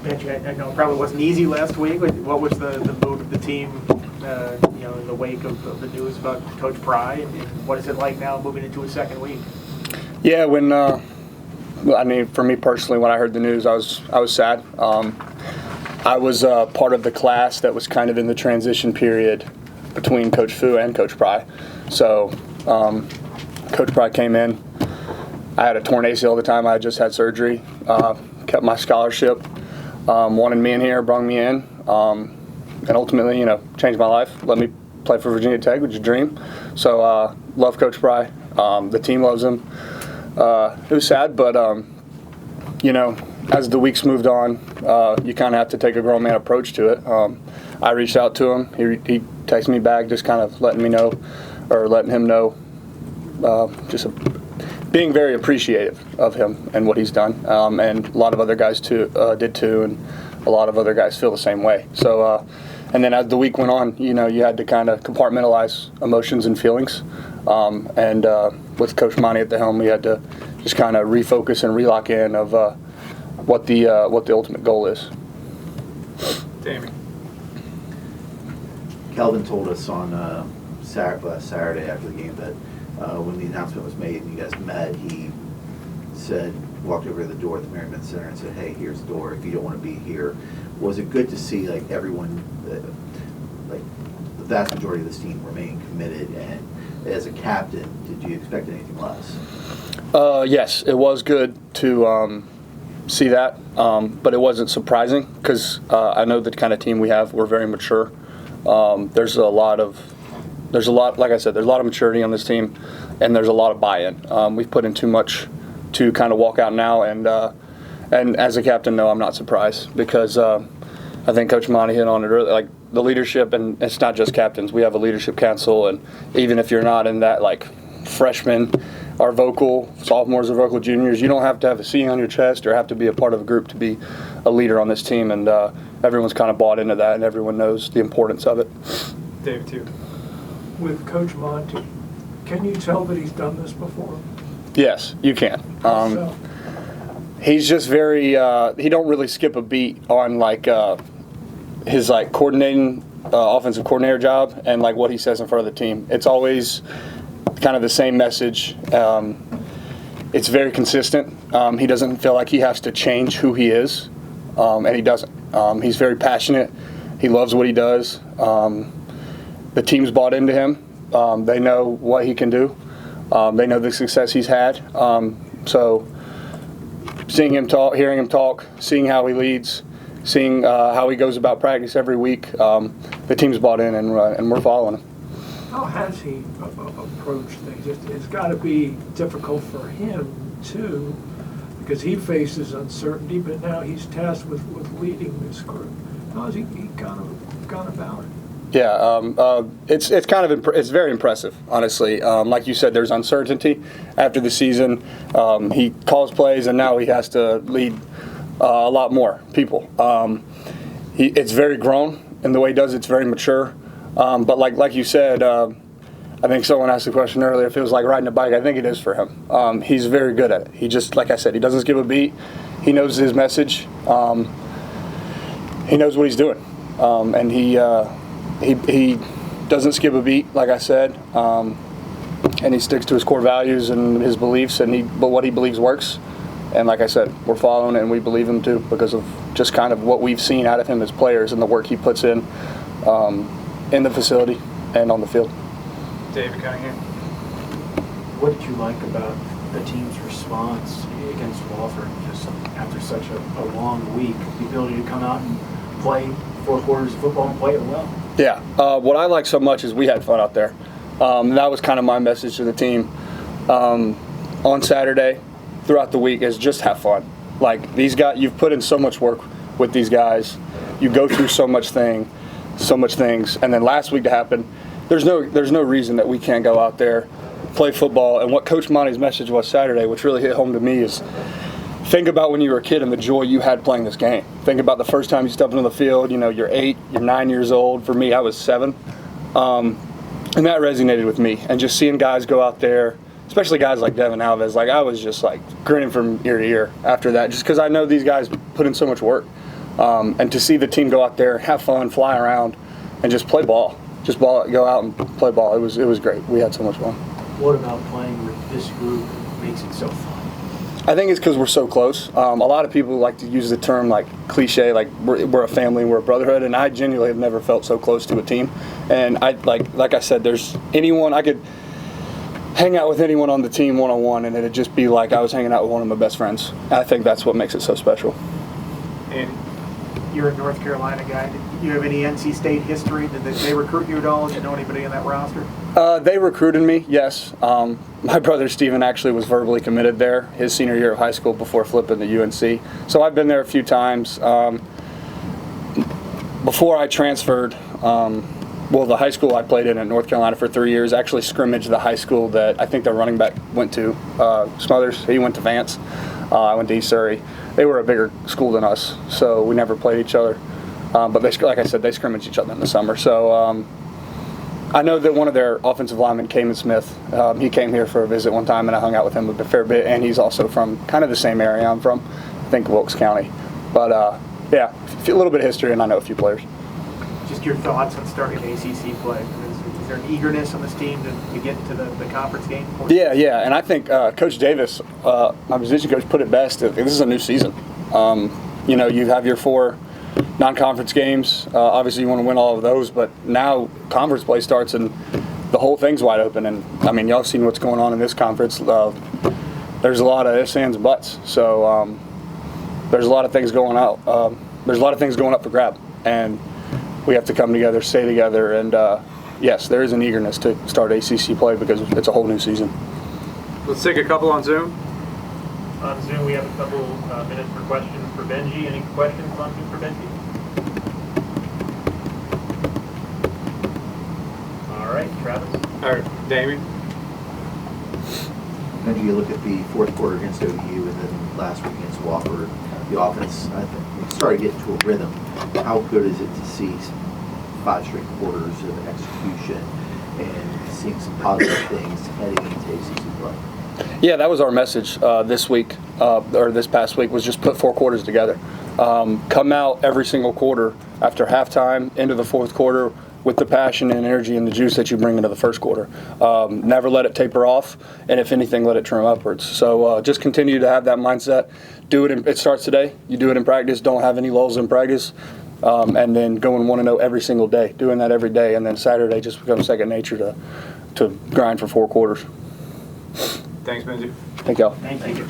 Benji, I know it probably wasn't easy last week. What was the mood of the team, in the wake of the news about Coach Pry, and what is it like now moving into a second week? Yeah, for me personally, when I heard the news, I was sad. I was part of the class that was kind of in the transition period between Coach Fu and Coach Pry. So Coach Pry came in. I had a torn ACL at the time. I had just had surgery. Kept my scholarship. Wanted me in here, brought me in, and ultimately, changed my life. Let me play for Virginia Tech, which is a dream. So love Coach Pry. The team loves him. It was sad, but as the weeks moved on, you kind of have to take a grown man approach to it. I reached out to him. He texted me back, just kind of letting him know, being very appreciative of him and what he's done. And a lot of other guys did too, and a lot of other guys feel the same way. So, and then as the week went on, you had to kind of compartmentalize emotions and feelings. And with Coach Monty at the helm, we had to just kind of refocus and relock in of what the ultimate goal is. Damon. Kelvin told us on Saturday after the game that when the announcement was made and you guys met, he walked over to the door at the Merriman Center and said, "Hey, here's the door if you don't want to be here." Was it good to see everyone, the vast majority of this team remain committed? And as a captain, did you expect anything less? Yes, it was good to see that, but it wasn't surprising because I know the kind of team we have. We're very mature. There's a lot, like I said, there's a lot of maturity on this team, and there's a lot of buy-in. We've put in too much to kind of walk out now, and as a captain, no, I'm not surprised because I think Coach Monty hit on it earlier, like the leadership, and it's not just captains. We have a leadership council, and even if you're not in that, like freshmen are vocal, sophomores are vocal, juniors, you don't have to have a C on your chest or have to be a part of a group to be a leader on this team, and everyone's kind of bought into that, and everyone knows the importance of it. Dave, too. With Coach Monty, can you tell that he's done this before? Yes, you can. So, He's just very. He don't really skip a beat on his coordinating offensive coordinator job and what he says in front of the team. It's always kind of the same message. It's very consistent. He doesn't feel like he has to change who he is, and he doesn't. He's very passionate. He loves what he does. The team's bought into him. They know what he can do. They know the success he's had. So seeing him talk, hearing him talk, seeing how he leads, seeing how he goes about practice every week, the team's bought in, and we're following him. how has he approached things? It's got to be difficult for him, too, because he faces uncertainty, but now he's tasked with leading this group. How has he gone about it? Yeah, it's very impressive, honestly. Like you said, there's uncertainty after the season. He calls plays, and now he has to lead a lot more people. It's very grown in the way he does it. It's very mature. But like you said, I think someone asked the question earlier if it was like riding a bike. I think it is for him. He's very good at it. He just, like I said, he doesn't skip a beat. He knows his message. He knows what he's doing, and he doesn't skip a beat, like I said, and he sticks to his core values and his beliefs, but what he believes works. And like I said, we're following it, and we believe him too because of just kind of what we've seen out of him as players and the work he puts in the facility and on the field. David Cunningham. What did you like about the team's response against Wofford just after such a long week? The ability to come out and play 4 quarters of football and play it well. Yeah. What I like so much is we had fun out there. That was kind of my message to the team on Saturday, throughout the week, is just have fun. Like, these guys, you've put in so much work with these guys. You go through so much things, and then last week to happen, there's no reason that we can't go out there, play football. And what Coach Monty's message was Saturday, which really hit home to me, is think about when you were a kid and the joy you had playing this game. Think about the first time you stepped into the field. You're 8, you're 9 years old. For me, I was 7. And that resonated with me. And just seeing guys go out there, especially guys like Devin Alves, I was just grinning from ear to ear after that, just because I know these guys put in so much work. And to see the team go out there, have fun, fly around, and just play ball. Just go out and play ball. It was great. We had so much fun. What about playing with this group makes it so fun? I think it's because we're so close. A lot of people like to use the term like cliche, like we're a family, we're a brotherhood, and I genuinely have never felt so close to a team. And I like I said, there's anyone I could hang out with anyone on the team one-on-one, and it'd just be like I was hanging out with one of my best friends. I think that's what makes it so special. And you're a North Carolina guy. Did you have any NC State history? Did they recruit you at all? Did you know anybody on that roster? They recruited me, yes. My brother Steven actually was verbally committed there his senior year of high school before flipping to UNC. So I've been there a few times. Before I transferred, the high school I played in North Carolina for 3 years actually scrimmaged the high school that I think their running back went to, Smothers. He went to Vance. I went to East Surrey. They were a bigger school than us, so we never played each other. But they, like I said, they scrimmaged each other in the summer. So I know that one of their offensive linemen, Kamen Smith, he came here for a visit one time, and I hung out with him a fair bit. And he's also from kind of the same area I'm from, I think Wilkes County. But yeah, a little bit of history, and I know a few players. Just your thoughts on starting ACC play. Is there an eagerness on this team to get into the conference game? Yeah, and I think Coach Davis, my position coach, put it best. This is a new season. You have your 4 non-conference games. Obviously, you want to win all of those, but now conference play starts and the whole thing's wide open. And I mean, y'all seen what's going on in this conference. There's a lot of ifs, ands, and buts. So there's a lot of things going out. There's a lot of things going up for grab, and we have to come together, stay together, and yes, there is an eagerness to start ACC play because it's a whole new season. Let's take a couple on Zoom. On Zoom, we have a couple minutes for questions for Benji. Any questions on Zoom for Benji? All right, Travis. All right, Damien. And you look at the fourth quarter against OU and then last week against Wofford, the offense, I think, started getting to a rhythm. How good is it to see 5 straight quarters of execution and seeing some positive things heading into ACC play? Yeah, that was our message this week, or this past week, was just put 4 quarters together. Come out every single quarter after halftime into the fourth quarter with the passion and energy and the juice that you bring into the first quarter. Never let it taper off, and if anything, let it trim upwards. So just continue to have that mindset. Do it. It starts today. You do it in practice. Don't have any lulls in practice. And then going 1-0 every single day. Doing that every day, and then Saturday just becomes second nature to grind for 4 quarters. Thanks, Benji. Thank y'all. Thank you.